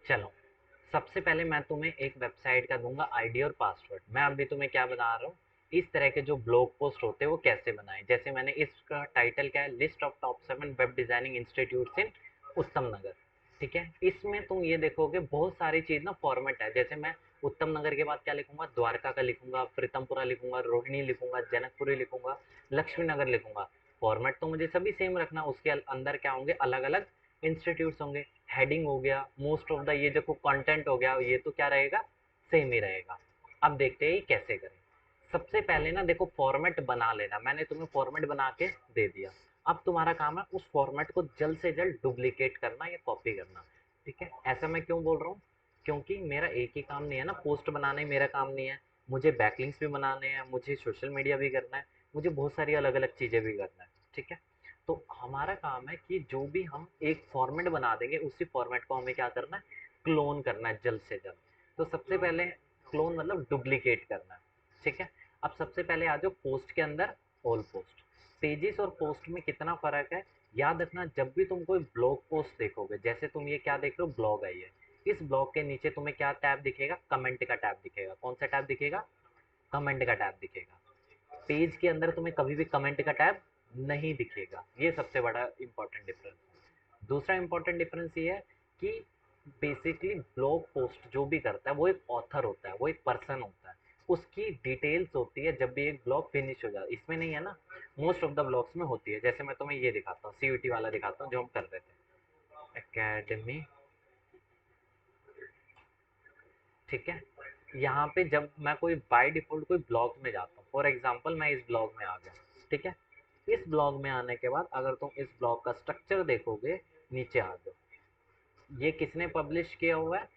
चलो, सबसे पहले मैं तुम्हें एक वेबसाइट का दूंगा आईडी और पासवर्ड। मैं अभी तुम्हें क्या बता रहा हूँ, इस तरह के जो ब्लॉग पोस्ट होते हैं वो कैसे बनाएं। जैसे मैंने इसका टाइटल क्या है, list of top 7 web designing institutes इन उत्तम नगर। ठीक है, इसमें तुम ये देखोगे बहुत सारी चीज ना फॉर्मेट है। जैसे मैं उत्तम नगर के बाद क्या लिखूंगा, द्वारका का लिखूंगा, प्रीतमपुरा लिखूंगा, रोहिणी लिखूंगा, जनकपुरी लिखूंगा, लक्ष्मी नगर लिखूंगा। फॉर्मेट तो मुझे सभी सेम रखना, उसके अंदर क्या होंगे, अलग अलग इंस्टीट्यूट्स होंगे। हेडिंग हो गया, मोस्ट ऑफ द, ये जो कंटेंट हो गया, ये तो क्या रहेगा, सेम ही रहेगा। अब देखते हैं ये कैसे करें। सबसे पहले ना देखो, फॉर्मेट बना लेना। मैंने तुम्हें फॉर्मेट बना के दे दिया। अब तुम्हारा काम है उस फॉर्मेट को जल्द से जल्द डुप्लीकेट करना या कॉपी करना। ठीक है, ऐसा मैं क्यों बोल रहा हूँ, क्योंकि मेरा एक ही काम नहीं है ना, पोस्ट बनाना ही मेरा काम नहीं है। मुझे बैकलिंक्स भी बनाने हैं, मुझे सोशल मीडिया भी करना है, मुझे बहुत सारी अलग अलग चीज़ें भी करना है। ठीक है, तो हमारा काम है कि जो भी हम एक फॉर्मेट बना देंगे, उसी फॉर्मेट को हमें क्या करना है, क्लोन करना है जल्द से जल्द। तो सबसे पहले क्लोन मतलब डुप्लीकेट करना है। ठीक है, अब सबसे पहले आ जाओ पोस्ट के अंदर, ऑल पोस्ट। पेजेस और पोस्ट में कितना फर्क है, याद रखना। जब भी तुम कोई ब्लॉग पोस्ट देखोगे, जैसे तुम ये क्या देख रहे हो, ब्लॉग है ये, इस ब्लॉग के नीचे तुम्हें क्या टैब दिखेगा, कमेंट का टैब दिखेगा। कौन सा टैब दिखेगा, कमेंट का टैब दिखेगा। पेज के अंदर तुम्हें कभी भी कमेंट का टैब नहीं दिखेगा। ये सबसे बड़ा इंपॉर्टेंट डिफरेंस है। दूसरा इंपॉर्टेंट डिफरेंस ये है कि बेसिकली ब्लॉग पोस्ट जो भी करता है वो एक ऑथर होता है, वो एक पर्सन होता है। उसकी डिटेल्स होती है जब भी एक ब्लॉग फिनिश हो जाता है। इसमें नहीं है ना, मोस्ट ऑफ द ब्लॉग्स में होती है। जैसे मैं तुम्हें ये दिखाता हूँ, सीयूटी वाला दिखाता हूँ जो हम कर रहे थे, एकेडमी। ठीक है, यहाँ पे जब मैं कोई बाय डिफॉल्ट कोई ब्लॉग में जाता हूँ, फॉर एग्जांपल मैं इस ब्लॉग में आ गया। ठीक है, इस ब्लॉग में आने के बाद अगर तुम इस ब्लॉग का स्ट्रक्चर देखोगे, नीचे आ जाओ, ये किसने पब्लिश किया हुआ है।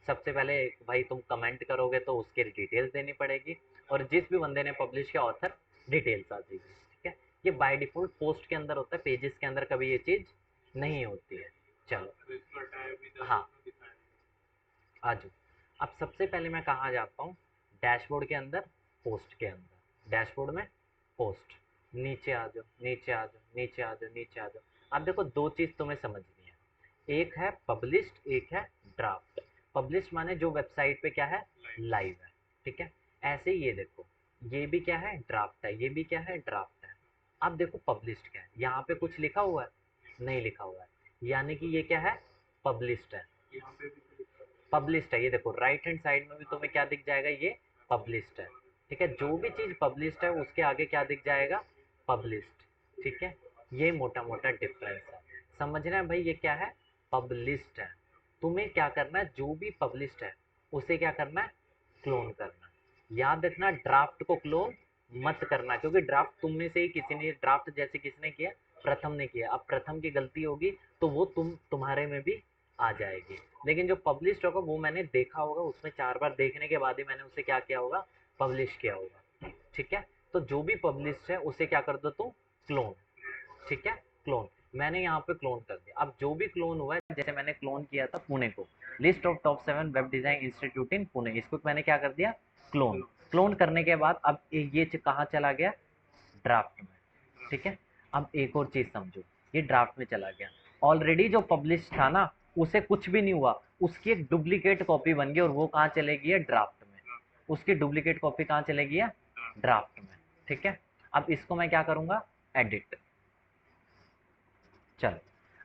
सबसे पहले भाई तुम कमेंट करोगे तो उसके डिटेल्स देनी पड़ेगी, और जिस भी बंदे ने पब्लिश किया, ऑथर, डिटेल्स आ जाएगी। ठीक है, ये बाय डिफॉल्ट पोस्ट के अंदर होता है, पेजेस के अंदर कभी ये चीज़ नहीं होती है। चलो, हाँ, आ जाओ। अब सबसे पहले मैं कहाँ जाता हूँ, डैशबोर्ड के अंदर, पोस्ट के अंदर, डैशबोर्ड में पोस्ट। नीचे आ जाओ, नीचे आ जाओ, नीचे आ जाओ, नीचे आ जाओ। अब देखो दो चीज़ तुम्हें समझनी है, एक है पब्लिश्ड, एक है ड्राफ्ट। पब्लिश्ड माने जो वेबसाइट पे क्या है, लाइव है। ठीक है, ऐसे ही ये देखो, ये भी क्या है, ड्राफ्ट है, ये भी क्या है, ड्राफ्ट है। अब देखो पब्लिश्ड क्या है, यहाँ पे कुछ लिखा हुआ है, नहीं लिखा हुआ है, यानी कि ये क्या है, पब्लिश्ड है। पब्लिश्ड है, ये देखो राइट हैंड साइड में भी तुम्हें क्या दिख जाएगा, ये पब्लिश्ड है। ठीक है, जो भी चीज़ पब्लिश्ड है उसके आगे क्या दिख जाएगा, पब्लिश्ड। ठीक है, ये मोटा मोटा डिफरेंस है। समझना है भाई, ये क्या है, पब्लिश्ड है। तुम्हें क्या करना है, जो भी पब्लिश्ड है उसे क्या करना है, क्लोन करना है। याद रखना, ड्राफ्ट को क्लोन मत करना, क्योंकि ड्राफ्ट तुम में से ही किसी ने, ड्राफ्ट जैसे किसने किया, प्रथम ने किया। अब प्रथम की गलती होगी तो वो तुम्हारे में भी आ जाएगी। लेकिन जो पब्लिश्ड होगा वो मैंने देखा होगा, उसमें 4 बार देखने के बाद ही मैंने उसे क्या किया होगा, पब्लिश किया होगा। ठीक है, तो जो भी पब्लिश्ड है उसे क्या कर दो तुम, क्लोन। ठीक है, क्लोन। मैंने यहाँ पे क्लोन कर दिया। अब जो भी क्लोन हुआ है, जैसे मैंने क्लोन किया था पुणे को, list of top 7 web design institute इन पुणे, इसको मैंने क्या कर दिया, क्लोन। क्लोन करने के बाद अब ये कहाँ चला गया, ड्राफ्ट में। ठीक है, अब एक और चीज समझो, ये ड्राफ्ट में चला गया। ऑलरेडी जो पब्लिश था ना, उसे कुछ भी नहीं हुआ, उसकी एक डुप्लीकेट कॉपी बन गई, और वो कहाँ चलेगी है, ड्राफ्ट में। उसकी डुप्लीकेट कॉपी कहाँ चलेगी है, ड्राफ्ट में। ठीक है, अब इसको मैं क्या करूंगा, एडिट। चलो,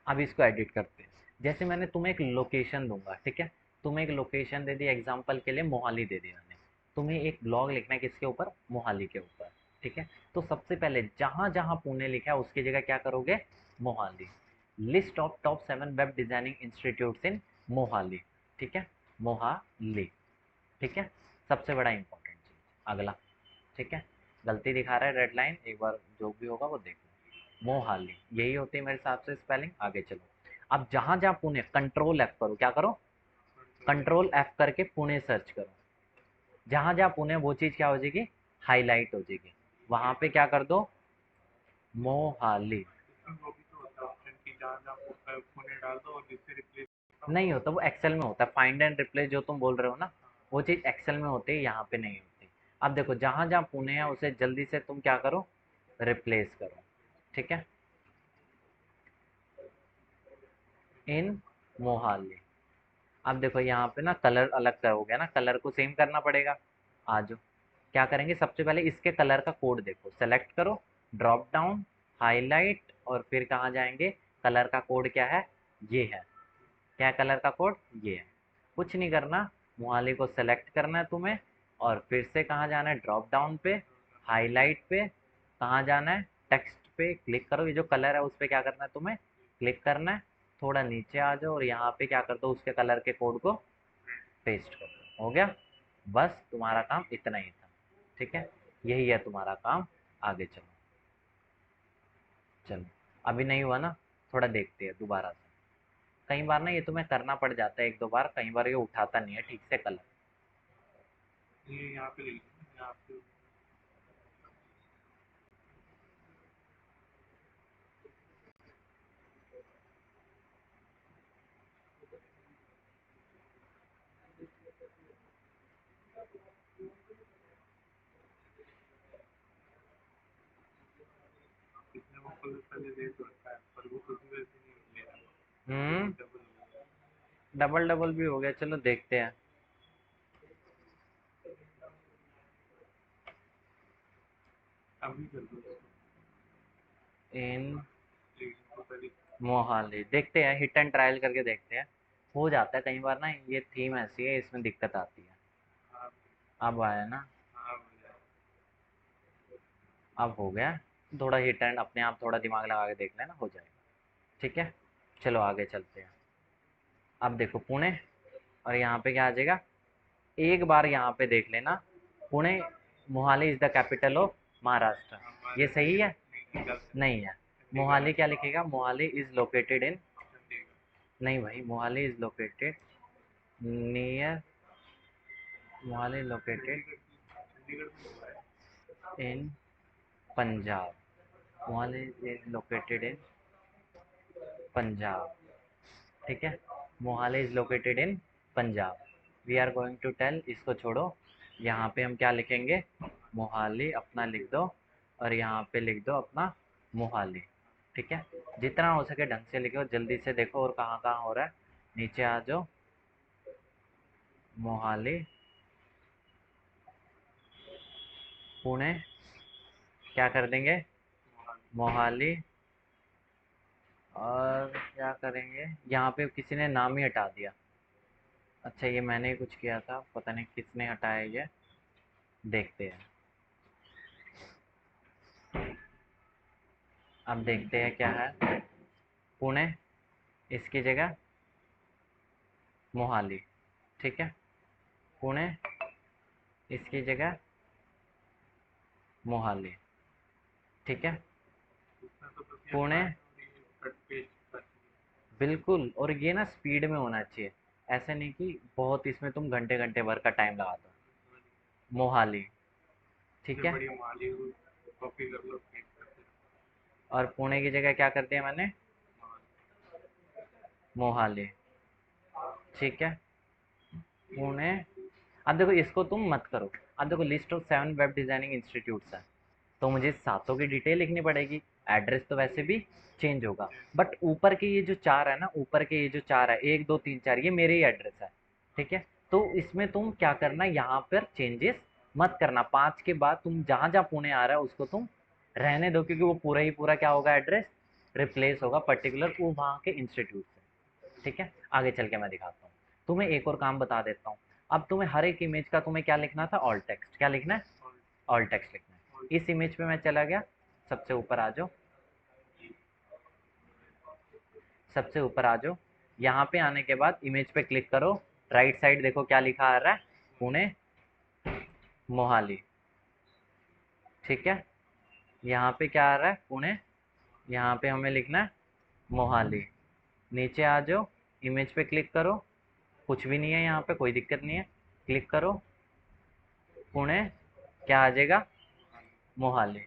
अब इसको एडिट करते हैं। जैसे मैंने तुम्हें एक लोकेशन दूंगा, ठीक है, तुम्हें एक लोकेशन दे दी, एग्जांपल के लिए मोहाली दे दिया मैंने। तुम्हें एक ब्लॉग लिखना है किसके ऊपर, मोहाली के ऊपर। ठीक है, तो सबसे पहले जहां जहां पुणे लिखा है उसकी जगह क्या करोगे, Mohali. List of top 7 web designing institute इन मोहाली। ठीक है, मोहाली। ठीक है, सबसे बड़ा इंपॉर्टेंट चीज, अगला। ठीक है, गलती दिखा रहा है रेड लाइन, एक बार जो भी होगा वो देख लो। मोहाली यही होती है मेरे हिसाब से स्पेलिंग। आगे चलो, अब जहां जहां पुणे, कंट्रोल एफ करो, क्या करो, कंट्रोल एफ करके पुणे सर्च करो। जहां जहां पुणे, वो चीज क्या हो जाएगी, हाईलाइट हो जाएगी। वहां पे क्या कर दो, मोहाली। नहीं होता, वो एक्सेल में होता है, फाइंड एंड रिप्लेस जो तुम बोल रहे हो ना, वो चीज एक्सेल में होती है, यहाँ पे नहीं होती। अब देखो जहां जहां पुणे है उसे जल्दी से तुम क्या करो, रिप्लेस करो। ठीक है, इन मोहाली। अब देखो यहाँ पे ना कलर अलग कर हो गया ना, कलर को सेम करना पड़ेगा। आ जाओ, क्या करेंगे, सबसे पहले इसके कलर का कोड देखो, सेलेक्ट करो, ड्रॉप डाउन, हाईलाइट, और फिर कहाँ जाएंगे, कलर का कोड क्या है, ये है। क्या है कलर का कोड, ये है। कुछ नहीं करना, मोहाली को सेलेक्ट करना है तुम्हें, और फिर से कहाँ जाना है, ड्रॉप डाउन पे, हाईलाइट पे, कहाँ जाना है, टेक्स्ट पे क्लिक करो, ये जो कलर है उस पर क्या करना है तुम्हें, क्लिक करना है। थोड़ा नीचे आ जाओ और यहाँ पे क्या कर दो, उसके कलर के कोड को पेस्ट कर दो, हो गया। बस तुम्हारा काम इतना ही था, ठीक है, यही है तुम्हारा काम। आगे चलो, चलो, अभी नहीं हुआ ना, थोड़ा देखते हैं दोबारा से। कई बार ना ये तुम्हें करना पड़ जाता है एक दो बार, कई बार ये उठाता नहीं है ठीक से कलर। ये यहाँ पे यहाँ पे कितने वो कलर पहले दे तो रखा है, पर वो कभी वैसे नहीं ले रहा, हम्म, डबल हो गया। डबल डबल भी हो गया, चलो देखते हैं। अभी कर दो इसको, इन लेकिन तो पहले मोहाली देखते हैं, हिट एंड ट्रायल करके देखते हैं। हो जाता है कई बार ना, ये थीम ऐसी है, इसमें दिक्कत आती है। हाँ अब आया ना, हाँ हो जाए। अब हो गया। थोड़ा हिट एंड अपने आप थोड़ा दिमाग लगा के देख लेना, हो जाएगा, ठीक है। चलो आगे चलते हैं। अब देखो पुणे, और यहाँ पे क्या आ जाएगा, एक बार यहाँ पे देख लेना, Pune, Mohali is the capital of Maharashtra, ये हमारे सही है, नहीं निकाल सकते, नहीं है। चंडीगढ़ मोहाली है, क्या लिखेगा, Mohali is located in, Chandigarh. नहीं भाई, Mohali is located near, Mohali located Chandigarh में हुआ है। In Punjab, Mohali is located in Punjab, ठीक है, Mohali is located in Punjab. We are going to tell, इसको छोड़ो, यहाँ पे हम क्या लिखेंगे, मोहाली अपना लिख दो, और यहाँ पे लिख दो अपना मोहाली, ठीक है। जितना हो सके ढंग से लिखो, जल्दी से देखो और कहाँ कहाँ हो रहा है, नीचे आ जाओ, मोहाली, पुणे, क्या कर देंगे, मोहाली, और क्या करेंगे, यहाँ पे किसी ने नाम ही हटा दिया, अच्छा ये मैंने ही कुछ किया था, पता नहीं किसने हटाया ये, देखते हैं। अब देखते हैं क्या है, पुणे, इसकी जगह मोहाली, ठीक है, पुणे, इसकी जगह मोहाली, ठीक है, उसमें तो बस ये पुणे, पार्ट और ये कट पेस्ट कर। बिल्कुल, और ये ना स्पीड में होना चाहिए, ऐसा नहीं कि बहुत इसमें तुम घंटे घंटे भर का टाइम लगा दो। मोहाली, ठीक इससे है, बढ़िया माली को कॉपी कर लो, पेस्ट कर दो। और पुणे की जगह क्या कर दिया मैंने, मोहाली, ठीक है, पुणे। अब देखो इसको तुम मत करो, अब देखो list of 7 web designing institutes है, तो मुझे सातों की डिटेल लिखनी पड़ेगी, एड्रेस तो वैसे भी चेंज होगा, बट ऊपर के ये जो चार है ना, ऊपर के ये जो चार है, 1 2 3 4, ये मेरे ही एड्रेस है, ठीक है। तो इसमें तुम क्या करना, यहाँ पर चेंजेस मत करना, 5 के बाद तुम जहाँ जहाँ पुणे आ रहा है उसको तुम रहने दो, क्योंकि वो पूरा ही पूरा क्या होगा, एड्रेस रिप्लेस होगा पर्टिकुलर वो वहाँ के इंस्टीट्यूट से, ठीक है। आगे चल के मैं दिखाता हूँ, तुम्हें एक और काम बता देता हूँ। अब तुम्हें हर एक इमेज का तुम्हें क्या लिखना था, ऑल टेक्स्ट, क्या लिखना है, और ऑल टेक्स्ट लिखना है। इस इमेज पे मैं चला गया, सबसे ऊपर आ जाओ, सबसे ऊपर आ जाओ, यहाँ पे आने के बाद इमेज पे क्लिक करो, राइट साइड देखो क्या लिखा आ रहा है, पुणे, मोहाली, ठीक है। यहाँ पे क्या आ रहा है, पुणे, यहाँ पे हमें लिखना है मोहाली। नीचे आ जाओ, इमेज पे क्लिक करो, कुछ भी नहीं है यहाँ पे, कोई दिक्कत नहीं है, क्लिक करो, पुणे, क्या आ जाएगा, मोहाली,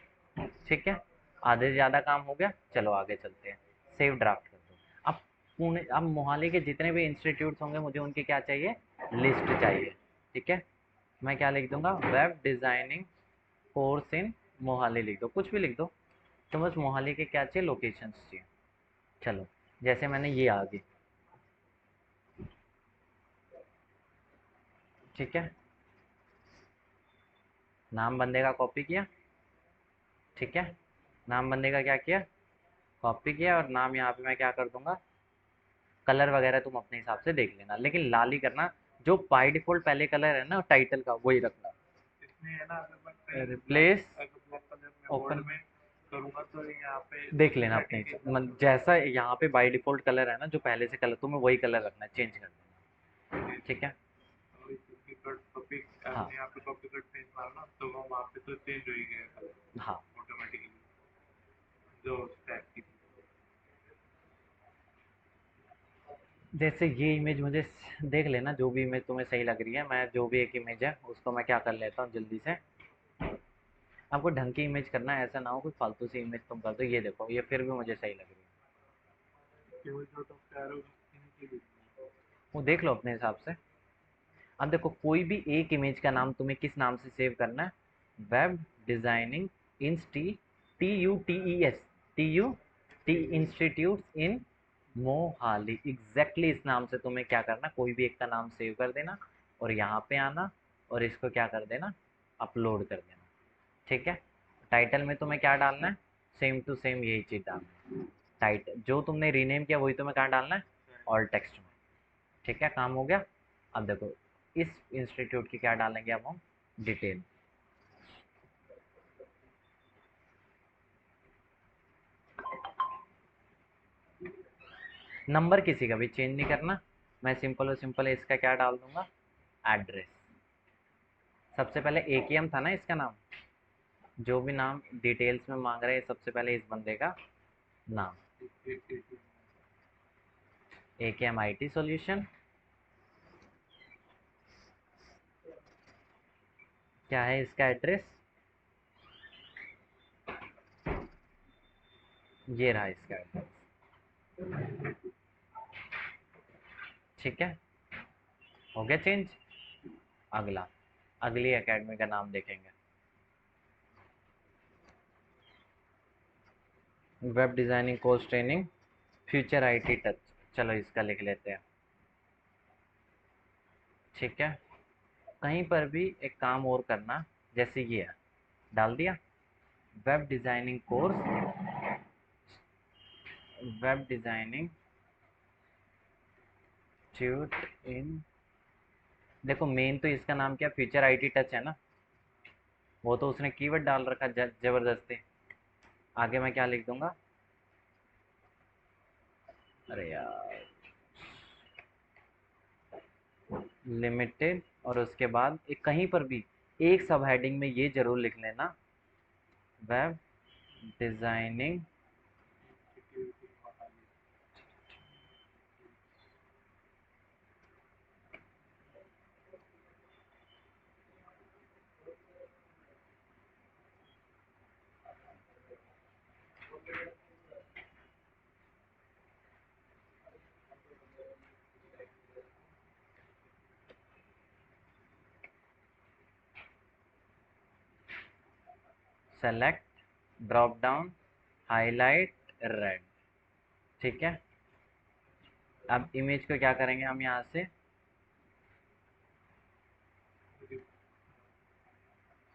ठीक है। आधे से ज़्यादा काम हो गया, चलो आगे चलते हैं, सेव ड्राफ्ट कर दो। अब पुणे, अब मोहाली के जितने भी इंस्टीट्यूट्स होंगे मुझे उनकी क्या चाहिए, लिस्ट चाहिए, ठीक है। मैं क्या लिख दूंगा, web designing course in Mohali लिख दो, कुछ भी लिख दो, तो बस मोहाली के क्या चाहिए, लोकेशंस चाहिए। चलो, जैसे मैंने ये आ गई, ठीक है, नाम बंदे का कॉपी किया, ठीक है, नाम बंदे का क्या किया, कॉपी किया, और नाम यहाँ पे मैं क्या कर दूंगा, कलर वगैरह तुम अपने हिसाब से देख लेना, लेकिन लाल ही करना, जो बाय डिफॉल्ट पहले कलर है ना टाइटल का वही रखना। इसमें है ना, अगर मैं कहीं ब्लैक, रिप्लेस, अगर ब्लैक कलर में ओपन, बोल्ड में करूँगा तो यहाँ पे देख लेना अपने सेटिंग के हिसाब, हिसाब से होगा। जैसा यहाँ पे बाय डिफॉल्ट कलर है ना, जो पहले से कलर तुम्हें वही कलर रखना है, चेंज कर देना, ओके, ठीक है। और इसकी कट कॉपी, हाँ आपने यहाँ पे कॉपी कट पेस्ट मारना तो वो वहाँ पे तो चेंज हो ही गया कलर हाँ, ऑटोमेटिकली, जो टैग की थी। जैसे ये इमेज मुझे देख लेना, जो भी इमेज तुम्हें सही लग रही है, मैं जो भी एक इमेज है उसको मैं क्या कर लेता हूँ जल्दी से, आपको ढंग की इमेज करना है, ऐसा ना हो कोई फालतू सी इमेज तुम कर दो, ये देखो ये फिर भी मुझे सही लग रही है, केवल जो तुम कह रहे हो इनकी लिखनी है। वो देख लो अपने हिसाब से। अब देखो कोई भी एक इमेज का नाम तुम्हें किस नाम से सेव करना है, वेब डिजाइनिंग TUTES, इंस्टीट्यूट इन मोहाली, एग्जैक्टली इस नाम से तुम्हें क्या करना, कोई भी एक का नाम सेव कर देना, और यहाँ पे आना, और इसको क्या कर देना, अपलोड कर देना, ठीक है। टाइटल में तुम्हें क्या डालना है, सेम टू सेम यही चीज़ डालना है, टाइटल जो तुमने रीनेम किया वही तुम्हें कहाँ डालना है, ऑल टेक्स्ट में, ठीक है, काम हो गया। अब देखो इस इंस्टीट्यूट की क्या डालेंगे अब हम, डिटेल, नंबर किसी का भी चेंज नहीं करना, मैं सिंपल और सिंपल इसका क्या डाल दूंगा, एड्रेस, सबसे पहले AKM था ना इसका नाम, जो भी नाम डिटेल्स में मांग रहे हैं सबसे पहले इस बंदे का नाम, AKM IT सॉल्यूशन, क्या है इसका एड्रेस, ये रहा इसका एड्रेस, ठीक है, हो गया चेंज। अगला, अगली एकेडमी का नाम देखेंगे, web designing course training future IT touch, चलो इसका लिख लेते हैं, ठीक है। कहीं पर भी एक काम और करना, जैसे ये है, डाल दिया, web designing course, web designing ट्यूट इन, देखो मेन तो इसका नाम क्या, फ्यूचर IT टच है ना, वो तो उसने कीवर्ड डाल रखा जबरदस्ती, आगे मैं क्या लिख दूंगा, अरे यार, लिमिटेड, और उसके बाद एक कहीं पर भी एक सब हेडिंग में ये जरूर लिख लेना, web designing, select, drop down, highlight, red, ठीक है। अब इमेज को क्या करेंगे हम यहाँ से,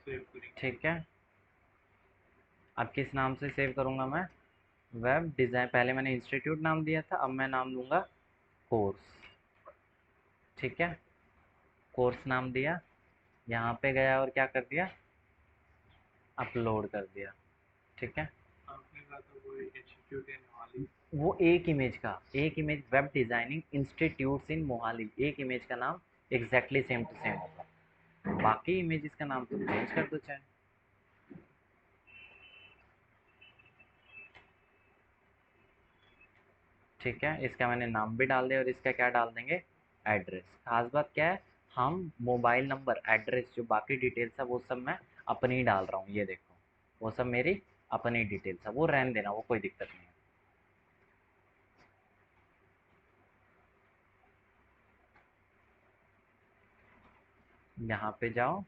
सेव करेंगे। ठीक है, अब किस नाम से सेव करूँगा मैं, वेब डिज़ाइन, पहले मैंने इंस्टीट्यूट नाम दिया था, अब मैं नाम दूंगा कोर्स, ठीक है, कोर्स नाम दिया, यहाँ पे गया और क्या कर दिया, अपलोड कर दिया, ठीक है। आपने कहा था वो इंस्टीट्यूट है मोहाली। वो एक इमेज का, एक इमेज वेब डिज़ाइनिंग इंस्टीट्यूट इन मोहाली, एक इमेज का नाम एग्जैक्टली सेम टू सेम होगा, बाकी इमेजेस का नाम तुम चेंज कर दो चाहे, ठीक है। इसका मैंने नाम भी डाल दिया, और इसका क्या डाल देंगे, एड्रेस, खास बात क्या है, हम मोबाइल नंबर एड्रेस जो बाकी डिटेल्स है वो सब मैं अपनी ही डाल रहा हूँ, ये देखो वो सब मेरी अपनी डिटेल्स है, वो रहने देना, वो कोई दिक्कत नहीं है। यहाँ पे जाओ,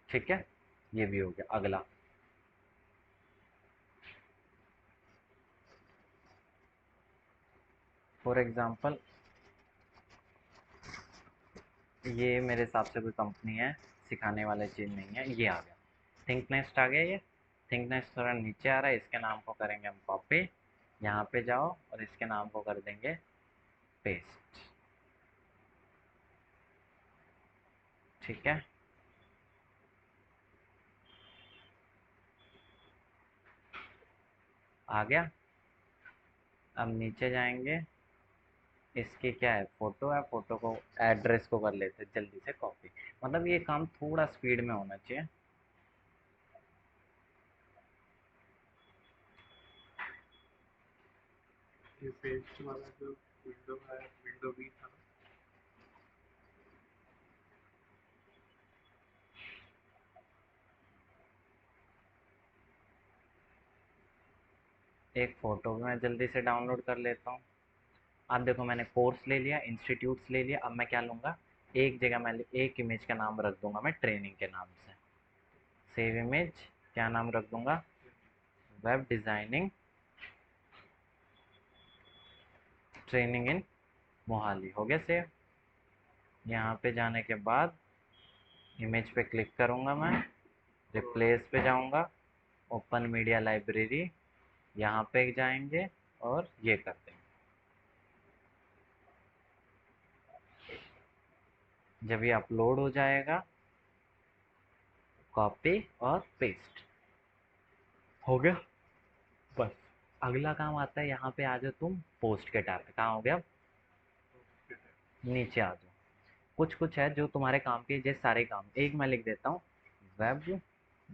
ठीक है, ये भी हो गया। अगला, फॉर एग्जाम्पल ये मेरे हिसाब से कोई कंपनी है, सिखाने वाला चीज़ नहीं है। ये आ गया, थिंक नेक्स्ट आ गया। ये थिंक नेक्स्ट थोड़ा नीचे आ रहा है, इसके नाम को करेंगे हम कॉपी। यहाँ पे जाओ और इसके नाम को कर देंगे पेस्ट। ठीक है, आ गया। अब नीचे जाएंगे, इसकी क्या है, फोटो है, फोटो को एड्रेस को कर लेते हैं जल्दी से कॉपी। मतलब ये काम थोड़ा स्पीड में होना चाहिए। ये पेस्ट वाला जो विंडो है, विंडो भी था। एक फ़ोटो भी मैं जल्दी से डाउनलोड कर लेता हूँ। अब देखो, मैंने कोर्स ले लिया, इंस्टीट्यूट्स ले लिया। अब मैं क्या लूँगा, एक जगह मैं एक इमेज का नाम रख दूंगा मैं ट्रेनिंग के नाम से। सेव इमेज, क्या नाम रख दूंगा, web designing training in Mohali. हो गया सेव। यहाँ पे जाने के बाद इमेज पे क्लिक करूँगा मैं, रिप्लेस पे जाऊँगा, ओपन मीडिया लाइब्रेरी, यहाँ पे जाएंगे और ये कर देंगे। जब ये अपलोड हो जाएगा, कॉपी और पेस्ट हो गया। बस अगला काम आता है, यहाँ पे आ जाओ तुम पोस्ट के टैब पे। कहाँ हो गया, नीचे आ जाओ। कुछ कुछ है जो तुम्हारे काम के, जैसे सारे काम एक मैं लिख देता हूँ, वेब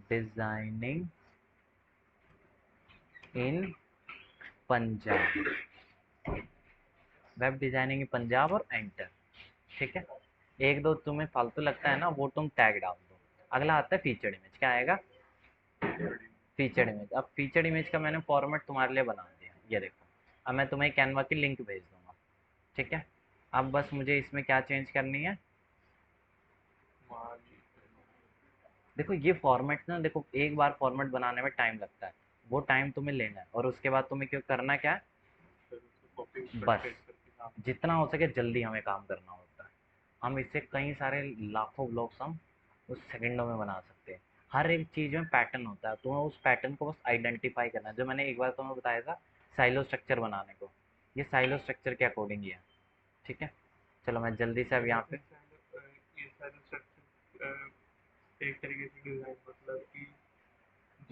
डिज़ाइनिंग इन पंजाब, वेब डिज़ाइनिंग इन पंजाब और एंटर। ठीक है, एक दो तुम्हें फालतू लगता है ना, वो तुम टैग डाल दो। अगला आता है फीचर्ड इमेज। क्या आएगा, फीचर्ड इमेज। अब फीचर्ड इमेज का मैंने फॉर्मेट तुम्हारे लिए बना दिया, ये देखो। अब मैं तुम्हें कैनवा की लिंक भेज दूंगा। ठीक है, अब बस मुझे इसमें क्या चेंज करनी है, देखो ये फॉर्मेट ना, देखो एक बार फॉर्मेट बनाने में टाइम लगता है, वो टाइम तुम्हें लेना है, और उसके बाद तुम्हें क्यों करना क्या है, कॉपी कट बस पेस्ट करके काम। जितना हो सके जल्दी हमें काम करना होता है। हम इससे कई सारे लाखों ब्लॉग्स हम उस सेकंडों में बना सकते हैं। हर एक चीज़ में पैटर्न होता है, तुम्हें उस पैटर्न को बस आइडेंटिफाई करना है। जो मैंने एक बार तुम्हें बताया था साइलो स्ट्रक्चर बनाने को, ये साइलो स्ट्रक्चर के अकॉर्डिंग ही है। ठीक है, चलो मैं जल्दी से अब यहाँ पे, ये सारे स्ट्रक्चर एक तरीके से डिजाइन, मतलब कि जो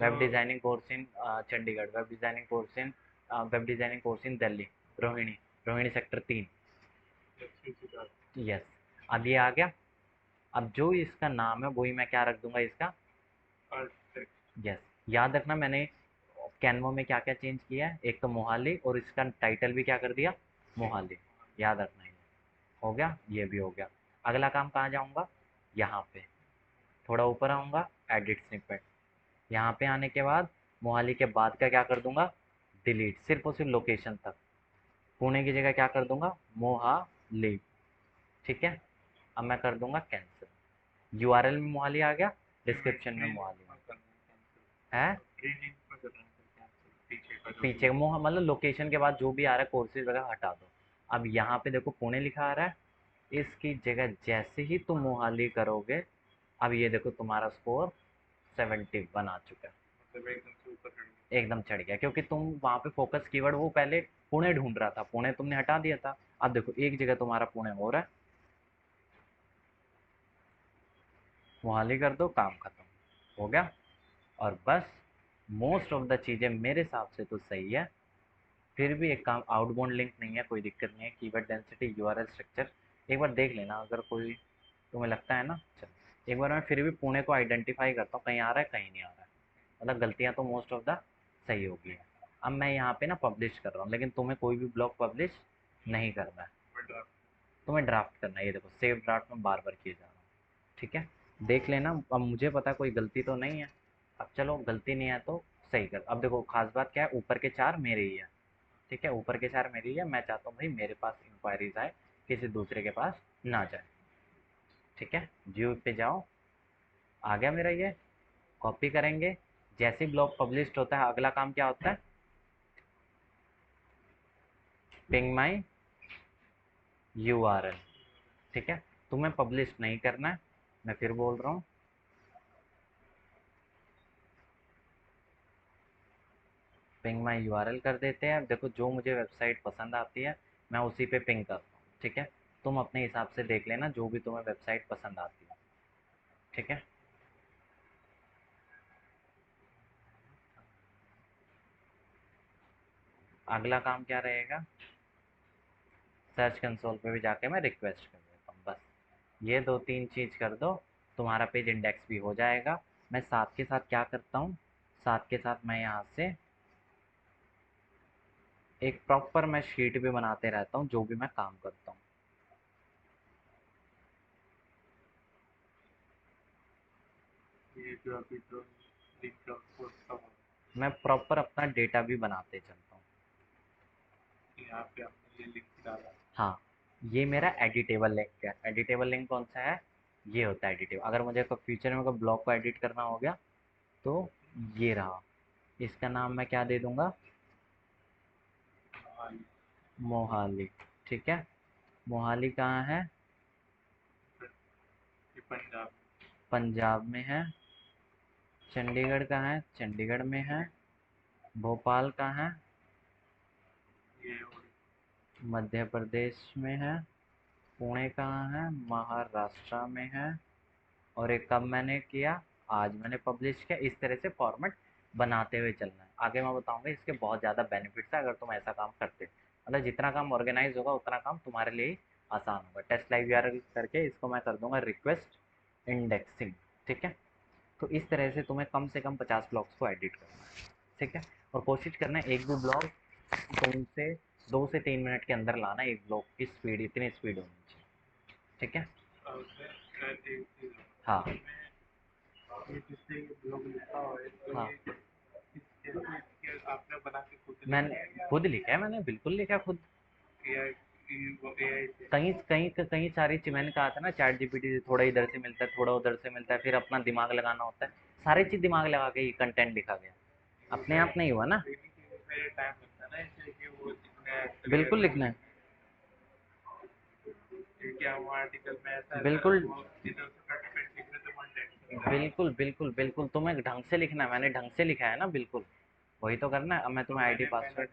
web designing course in Chandigarh, web designing course in Delhi, Rohini, Rohini sector 3। अच्छी सी बात यस, अब ये आ गया। अब जो इसका नाम है वही मैं क्या रख दूंगा, इसका। आर्किटेक्ट। यस, याद रखना मैंने कैनवा में क्या क्या चेंज किया है, एक तो मोहाली, और इसका टाइटल भी क्या कर दिया, मोहाली। याद रखना ये हो गया, ये भी हो गया। अगला काम कहाँ जाऊँगा, यहाँ पे थोड़ा ऊपर आऊँगा, एडिट स्निपेट। यहाँ पे आने के बाद मोहाली के बाद का क्या कर दूंगा, डिलीट, सिर्फ और सिर्फ लोकेशन तक। पुणे की जगह क्या कर दूंगा, मोहाली। ठीक है, अब मैं कर दूंगा कैंसिल। यूआरएल में मोहाली आ गया, डिस्क्रिप्शन में मोहाली है। पीछे का जो भी पीछे है। मोह मतलब लोकेशन के बाद जो भी आ रहा है कोर्सेज वगैरह हटा दो। अब यहाँ पे देखो पुणे लिखा आ रहा है, इसकी जगह जैसे ही तुम मोहाली करोगे, अब ये देखो तुम्हारा स्कोर 71 आ चुका है। मतलब एकदम से ऊपर चढ़ गया। एकदम चढ़ गया, क्योंकि तुम वहाँ पे फोकस कीवर्ड, वो पहले पुणे ढूंढ रहा था, पुणे तुमने हटा दिया था। अब देखो एक जगह तुम्हारा पुणे हो रहा है, मोहाली कर दो, काम खत्म हो गया। और बस मोस्ट ऑफ द चीज़ें मेरे हिसाब से तो सही है। फिर भी एक काम, आउटबाउंड लिंक नहीं है, कोई दिक्कत नहीं है। कीवर्ड डेंसिटी, यूआरएल स्ट्रक्चर एक बार देख लेना, अगर कोई तुम्हें लगता है ना। चल एक बार मैं फिर भी पुणे को आइडेंटिफाई करता हूँ, कहीं आ रहा है कहीं नहीं आ रहा है। मतलब गलतियाँ तो मोस्ट ऑफ द सही होगी है। अब मैं यहाँ पे ना पब्लिश कर रहा हूँ, लेकिन तुम्हें कोई भी ब्लॉग पब्लिश नहीं करना है, तुम्हें ड्राफ्ट करना है। ये देखो सेव ड्राफ्ट में बार बार किए जा रहा हूँ। ठीक है, देख लेना। अब मुझे पता है कोई गलती तो नहीं है। अब चलो गलती नहीं है तो सही कर। अब देखो खास बात क्या है, ऊपर के 4 मेरे ही है। ठीक है, ऊपर के 4 मेरी है। मैं चाहता हूँ भाई मेरे पास इंक्वायरीज आए, किसी दूसरे के पास ना जाए। ठीक है, व्यू पे जाओ, आ गया मेरा ये। कॉपी करेंगे, जैसे ही ब्लॉग पब्लिश होता है अगला काम क्या होता है, पिंग माई यूआरएल। ठीक है, तुम्हें पब्लिश नहीं करना है, मैं फिर बोल रहा हूँ। पिंग माई यूआरएल कर देते हैं। देखो जो मुझे वेबसाइट पसंद आती है मैं उसी पे पिंग करता हूँ, ठीक है। तुम अपने हिसाब से देख लेना जो भी तुम्हें वेबसाइट पसंद आती है, ठीक है। अगला काम क्या रहेगा, सर्च कंसोल पे भी जाके मैं रिक्वेस्ट कर देता हूँ, बस ये 2-3 चीज़ कर दो, तुम्हारा पेज इंडेक्स भी हो जाएगा। मैं साथ के साथ क्या करता हूँ, साथ के साथ मैं यहाँ से एक प्रॉपर मैं शीट भी बनाते रहता हूँ जो भी मैं काम करता हूँ। ये जो अभी जो लिंक का पोस्ट का मैं प्रॉपर अपना डेटा भी बनाते चलता हूँ। यहाँ पे आपने ये लिंक डाला, हाँ, ये मेरा एडिटेबल लिंक है। एडिटेबल लिंक कौन सा है, ये होता है एडिटेबल। अगर मुझे फ्यूचर में कोई ब्लॉग को एडिट करना हो गया तो ये रहा। इसका नाम मैं क्या दे दूंगा, हाँ मोहाली, ठीक है। मोहाली कहाँ है, ये पंजाब, पंजाब में है। चंडीगढ़ कहाँ है, चंडीगढ़ में है। भोपाल कहाँ है, ये मध्य प्रदेश में है। पुणे कहाँ है, महाराष्ट्र में है। और एक कब मैंने किया, आज मैंने पब्लिश किया। इस तरह से फॉर्मेट बनाते हुए चलना है। आगे मैं बताऊंगा इसके बहुत ज़्यादा बेनिफिट्स है अगर तुम ऐसा काम करते हो। मतलब जितना काम ऑर्गेनाइज होगा उतना काम तुम्हारे लिए ही आसान होगा। टेस्ट लाइव यूआरएल करके इसको मैं कर दूंगा रिक्वेस्ट इंडेक्सिंग, ठीक है। तो इस तरह से तुम्हें कम से कम 50 ब्लॉग्स को एडिट करना है, ठीक है। और कोशिश करना है एक भी ब्लॉग तुमसे 2 से 3 मिनट के अंदर लाना। एक ब्लॉग की स्पीड इतनी स्पीड होनी चाहिए, ठीक है। और उसमें एक चीज़ हाँ ये जिसने ये ब्लॉग लिखा हुआ है तो हाँ, ये इसके आपने बना के खुद लिखा मैंने है या खुद लिखा है, मैंने बिल्कुल लिखा खुद। AI वो AI से? कहीं कहीं कहीं सारी चीज मैंने कहा था ना, चैट जीपीटी से थोड़ा इधर से मिलता है थोड़ा उधर से मिलता है, फिर अपना दिमाग लगाना होता है। सारी चीज दिमाग लगा के ये कंटेंट लिखा गया, अपने आप नहीं हुआ ना। ट्रेनिंग में टाइम लगता है ना इसलिए कि वो जितने बिल्कुल क्लियर लिखना है, क्योंकि हम आर्टिकल में ऐसा रहता है बिल्कुल वो इधर से फटाफट लिखने से वन टाइम बिल्कुल बिल्कुल बिल्कुल। तुम्हें ढंग से लिखना है, मैंने ढंग से लिखा है ना, बिल्कुल वही तो करना है। अब मैं तो तुम्हें आईडी मैंने पासवर्ड